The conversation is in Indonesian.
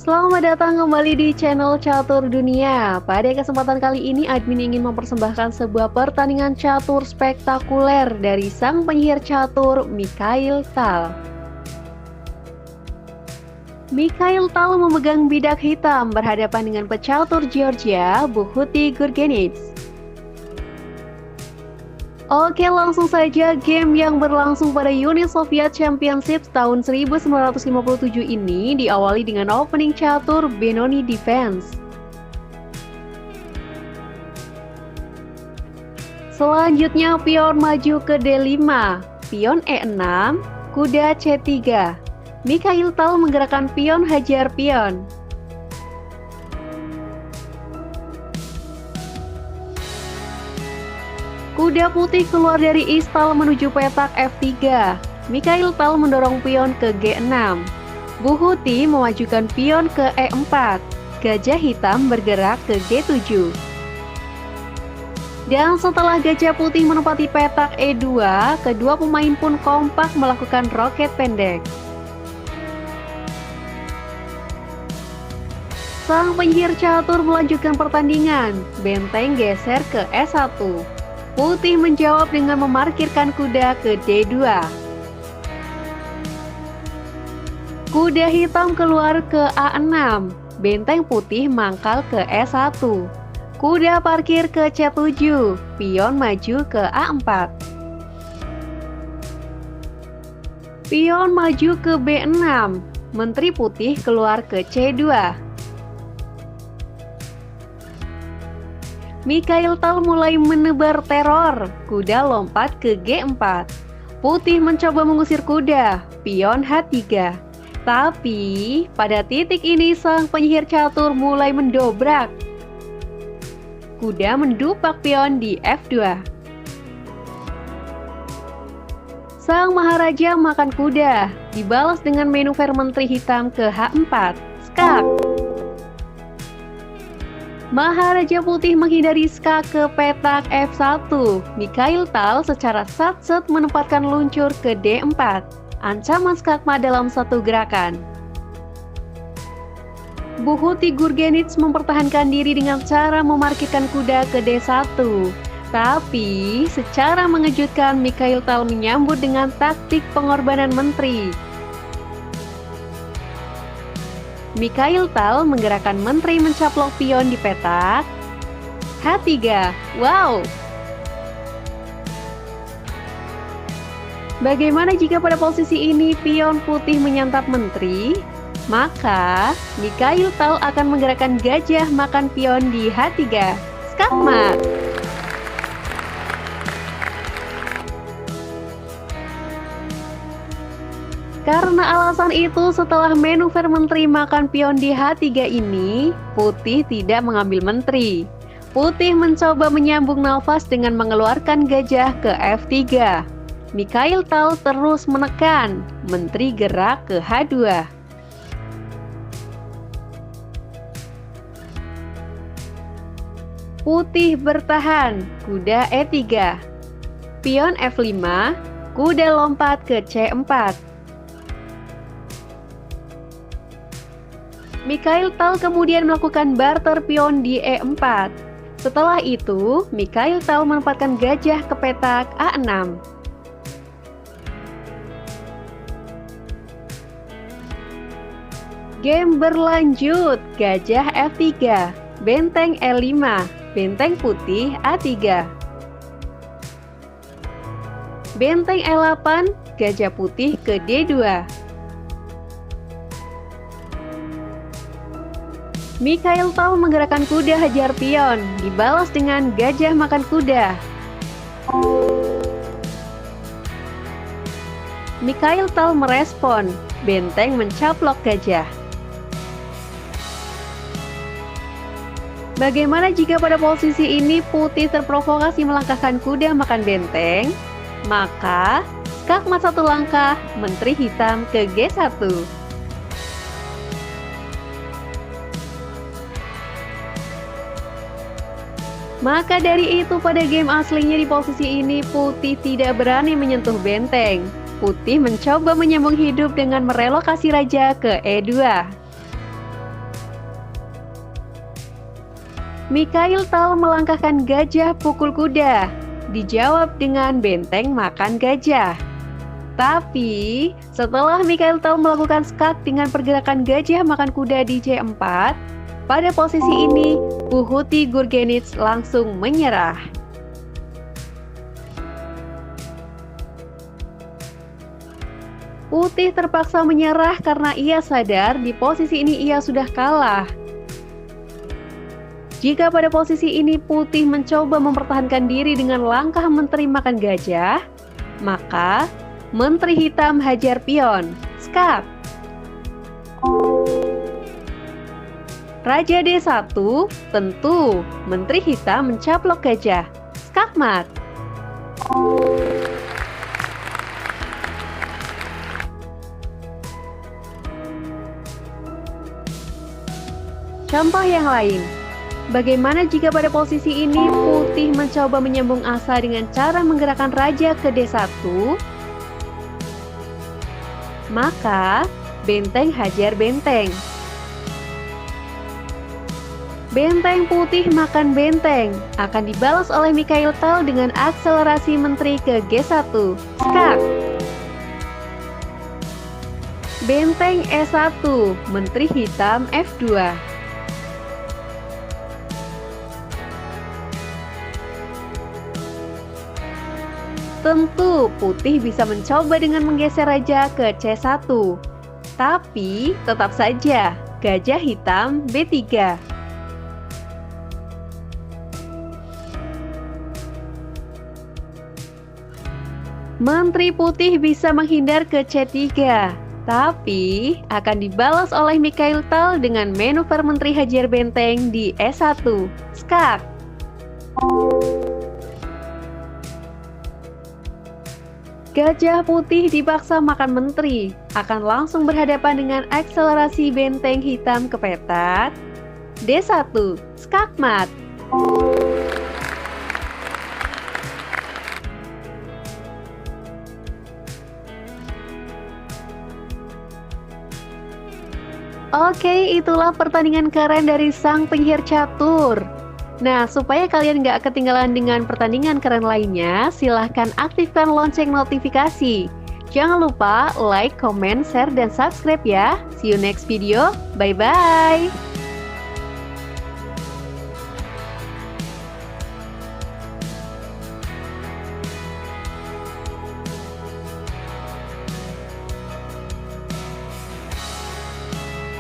Selamat datang kembali di channel Catur Dunia. Pada kesempatan kali ini, admin ingin mempersembahkan sebuah pertandingan catur spektakuler dari sang penyihir catur, Mikhail Tal. Mikhail Tal memegang bidak hitam berhadapan dengan pecatur Georgia, Bukhuti Gurgenidze. Oke, langsung saja game yang berlangsung pada Uni Soviet Championship tahun 1957 ini diawali dengan opening catur Benoni Defense. Selanjutnya pion maju ke D5, pion E6, kuda C3. Mikhail Tal menggerakkan pion hajar pion. Kuda putih keluar dari istal menuju petak F3. Mikhail Tal mendorong pion ke G6. Bukhuti memajukan pion ke E4. Gajah hitam bergerak ke G7. Dan setelah gajah putih menempati petak E2, kedua pemain pun kompak melakukan roket pendek. Sang penyihir catur melanjutkan pertandingan. Benteng geser ke S1. Putih menjawab dengan memarkirkan kuda ke D2. Kuda hitam keluar ke A6. Benteng putih mangkal ke S1. Kuda parkir ke C7. Pion maju ke A4. Pion maju ke B6. Menteri putih keluar ke C2. Mikhail Tal mulai menebar teror. Kuda lompat ke G4. Putih mencoba mengusir kuda. Pion H3. Tapi pada titik ini sang penyihir catur mulai mendobrak. Kuda mendupak pion di F2. Sang maharaja makan kuda. Dibalas dengan manuver menteri hitam ke H4. Skak. Maharaja putih menghindari skak ke petak F1. Mikhail Tal secara sat-set menempatkan luncur ke D4. Ancaman skakmat dalam satu gerakan. Bukhuti Gurgenidze mempertahankan diri dengan cara memarkirkan kuda ke D1. Tapi secara mengejutkan Mikhail Tal menyambut dengan taktik pengorbanan menteri. Mikhail Tal menggerakkan menteri mencaplok pion di petak H3. Wow! Bagaimana jika pada posisi ini pion putih menyantap menteri? Maka Mikhail Tal akan menggerakkan gajah makan pion di H3. Skakmat! Karena alasan itu, setelah manuver menteri makan pion di H3 ini, putih tidak mengambil menteri. Putih mencoba menyambung nafas dengan mengeluarkan gajah ke F3. Mikhail Tal terus menekan, menteri gerak ke H2. Putih bertahan, kuda E3. Pion F5, kuda lompat ke C4. Mikhail Tal kemudian melakukan barter pion di E4. Setelah itu, Mikhail Tal menempatkan gajah ke petak A6. Game berlanjut, gajah F3, benteng E5, benteng putih A3. Benteng E8, gajah putih ke D2. Mikhail Tal menggerakkan kuda hajar pion, dibalas dengan gajah makan kuda. Mikhail Tal merespon, benteng mencaplok gajah. Bagaimana jika pada posisi ini putih terprovokasi melangkahkan kuda makan benteng? Maka skakmat satu langkah, menteri hitam ke G1. Maka dari itu pada game aslinya di posisi ini putih tidak berani menyentuh benteng. Putih mencoba menyambung hidup dengan merelokasi raja ke E2. Mikhail Tal melangkahkan gajah pukul kuda. Dijawab dengan benteng makan gajah. Tapi, setelah Mikhail Tal melakukan skak dengan pergerakan gajah makan kuda di C4, pada posisi ini, Puhuti Gurgenits langsung menyerah. Putih terpaksa menyerah karena ia sadar di posisi ini ia sudah kalah. Jika pada posisi ini Putih mencoba mempertahankan diri dengan langkah menteri makan gajah, maka Menteri Hitam hajar pion, skak. Raja D1, tentu Menteri Hitam mencaplok gajah, skakmat. Contoh yang lain. Bagaimana jika pada posisi ini Putih mencoba menyambung asa dengan cara menggerakkan raja ke D1? Maka, benteng hajar benteng. Benteng Putih makan benteng akan dibalas oleh Mikhail Tal dengan akselerasi menteri ke G1, skak. Benteng E1, Menteri Hitam F2. Tentu Putih bisa mencoba dengan menggeser raja ke C1. Tapi tetap saja gajah hitam B3. Menteri Putih bisa menghindar ke C3. Tapi akan dibalas oleh Mikhail Tal dengan manuver Menteri Hajar Benteng di E1, skak. Gajah Putih dipaksa makan menteri, akan langsung berhadapan dengan akselerasi benteng hitam ke petak. D1, skakmat. Oke, itulah pertandingan keren dari sang penyihir catur. Nah, supaya kalian nggak ketinggalan dengan pertandingan keren lainnya, silahkan aktifkan lonceng notifikasi. Jangan lupa like, comment, share, dan subscribe ya. See you next video. Bye-bye.